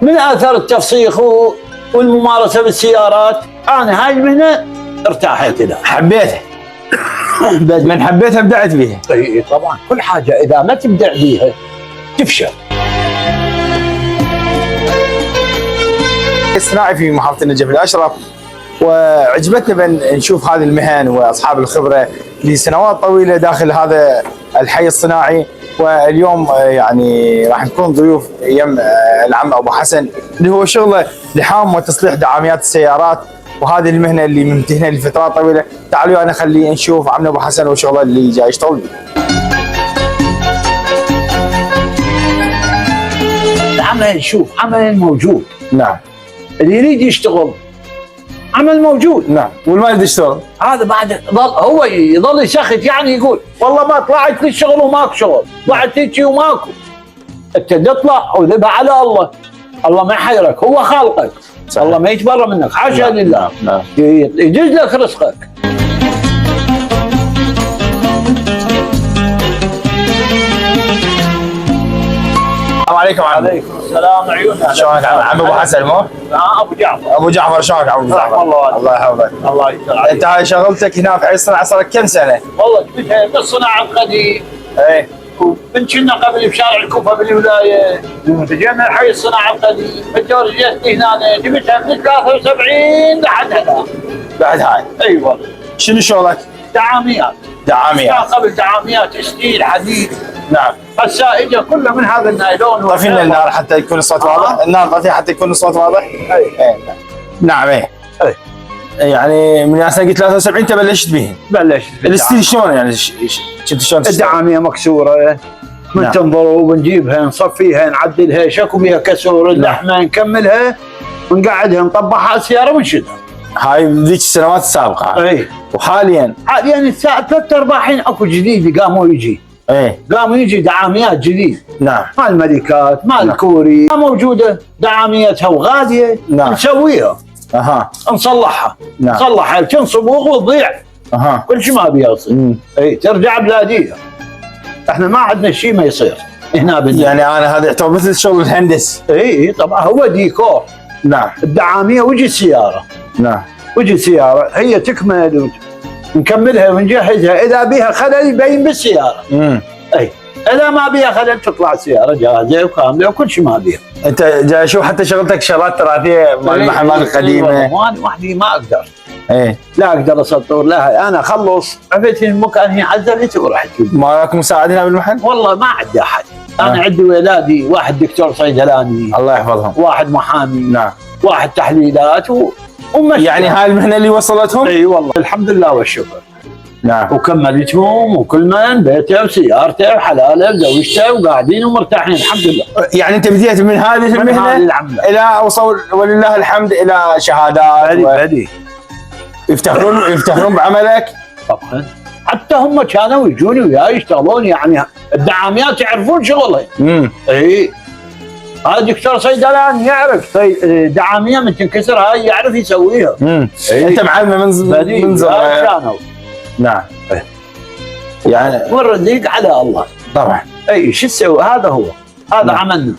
من اثر التفسيخ والممارسه بالسيارات انا هاي المهنه ارتاحت لها، حبيتها. من حبيتها بدعت بيها. اي طبعا، كل حاجه اذا ما تبدع بيها تفشل. الصناعي في محافظه النجف الاشرف، وعجبتنا بان نشوف هذه المهن واصحاب الخبره لسنوات طويله داخل هذا الحي الصناعي. واليوم يعني راح نكون ضيوف يم العم ابو حسن اللي هو شغله لحام وتصليح دعاميات السيارات، وهذه المهنه اللي ممتهنه لفترات طويله. تعالوا انا خليه نشوف عمنا ابو حسن وشغله اللي جاي يشتغل به. العمل شوف عمل موجود، نعم. اللي يريد يشتغل عمل موجود. نعم. والما يريد يشتغل هذا بعد هو يظل يسخت، يعني يقول والله ما طلعت لي الشغل وماكو شغل، طلعت هيك وماكو. انت تطلع وذبها على الله، الله ما يحيرك، هو خالقك. صحيح. الله ما يتبرى منك، حاشا لله. نعم. يجوز لك رزقك. السلام عليكم. وعليكم السلام. عيوننا. شلونك عم ابو حسن؟ مو؟ ابو جعفر. ابو جعفر، شلونك عم ابو جعفر؟ الله يحفظك. الله يسر. انت هاي شغلتك هنا في حي الصناعه صار لك كم سنه؟ والله جبتها بالصناعه القديم. ايه. من كنا قبل بشارع الكوفه بالولايه، جينا حي الصناعه القديم، بالدور جيت هنا جبتها من 73 لحد هذا. بعد هاي؟ اي والله. شنو شغلك؟ دعاميات. دعاميات. كان قبل دعاميات ستيل حديد. نعم. السائجه كلها من هذا النايلون. طفي لنا النار حتى يكون الصوت واضح. النار طفي حتى يكون الصوت واضح. اي. نعم. اي. يعني من سنه 73 تبلشت بهن. بلشت الستيل شلون يعني كنت شلون تشتغل؟ الدعاميه مكسوره، من نعم. تنظر وبنجيبها نصفيها نعدلها، شكو بها كسور اللحمه نكملها ونقعدها نطبعها على السياره ونشدها. هاي ذيك السنوات السابقه. اي. وحاليا الساعه 3/4 اكو جديد قاموا يجي. ايه. قاموا يجي دعاميات جديد. نعم. مال الملكات، مال الكوري، موجوده دعاميتها وغاليه. نعم. نسويها. اها. نصلحها. نعم. نصلحها تنصبغ وتضيع. اها. كل شيء ما بيها يصير. اي ترجع بلاديه. احنا ما عندنا شيء ما يصير هنا يعني انا هذا يعتبر مثل شغل الهندس. اي طبعا هو ديكور. نعم. الدعاميه وجي السياره. نعم. وجي السياره هي تكمل نكملها ونجهزها، اذا بيها خلل يبين بالسياره. اي اذا ما بيها خلل تطلع السياره جاهزه وكامله وكل شيء ما بيها. انت جاي اشوف حتى شغلتك شغلات تراثيه مال المحلات القديمه. انا وحدي ما اقدر. ايه. لا اقدر اسطر لها، انا اخلص عرفت المكان هي عزلت ورحت. ما لك مساعد هنا بالمحل؟ والله ما عندي احد. انا عندي ولادي، واحد دكتور صيدلاني، الله يحفظهم، واحد محامي، نعم، واحد تحليلات يعني هاي المهنه اللي وصلتهم؟ اي والله الحمد لله والشكر. نعم. وكملتهم وكل من بيته وسيارته وحلاله وزوجته وقاعدين ومرتاحين الحمد لله. يعني انت بديت من هذه المهنه الى وصل ولله الحمد الى شهادات. بدي يفتخرون بعملك طبعا. حتى هم كانوا يجوني وياي يشتغلون، يعني الدعاميات يعرفون شغلهم. اي هذا دكتور صيدلاني يعرف دعاميه من تنكسر هاي يعرف يسويها. انت معلمه من زمان كانوا. نعم. يعني والرزق على الله طبعا. اي شو تسوي، هذا هو هذا. نعم. عملنا.